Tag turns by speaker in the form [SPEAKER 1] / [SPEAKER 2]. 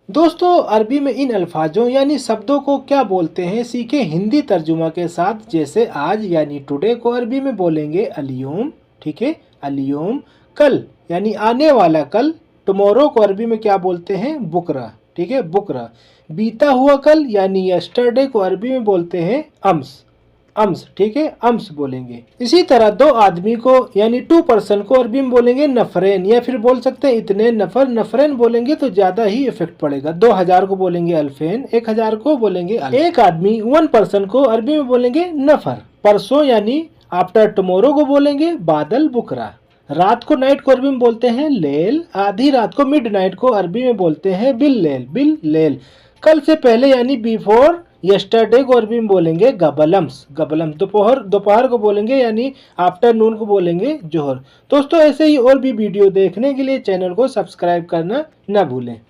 [SPEAKER 1] दोस्तों अरबी में इन अल्फाजों यानी शब्दों को क्या बोलते हैं सीखे हिंदी तर्जुमा के साथ। जैसे आज यानी टुडे को अरबी में बोलेंगे अलियोम, ठीक है, अलियोम। कल यानी आने वाला कल, टुमारो को अरबी में क्या बोलते हैं, बुकरा, ठीक है, बुकरा। बीता हुआ कल यानी यस्टरडे को अरबी में बोलते हैं अम्स, अम्स, ठीक है, अम्स बोलेंगे। इसी तरह दो आदमी को यानी टू पर्सन को अरबी में बोलेंगे नफरेन, या फिर बोल सकते हैं इतने नफर। नफरेन बोलेंगे तो ज्यादा ही इफेक्ट पड़ेगा। 2000 को बोलेंगे अल्फेन, 1000 को बोलेंगे अल्फ। एक आदमी, वन पर्सन को अरबी में बोलेंगे नफर। परसों यानी आफ्टर टुमारो को बोलेंगे बादल बुकरा। रात को नाइट को अरबी में बोलते हैं लेल। आधी रात को मिड नाइट को अरबी में बोलते हैं बिल लेल, बिल लेल। कल से पहले यानी बिफोर यस्टरडे को अरबी में बोलेंगे गबलम्स, गबलम। दोपहर, दोपहर को बोलेंगे यानी आफ्टरनून को बोलेंगे जोहर। दोस्तों ऐसे ही और भी वीडियो देखने के लिए चैनल को सब्सक्राइब करना न भूलें।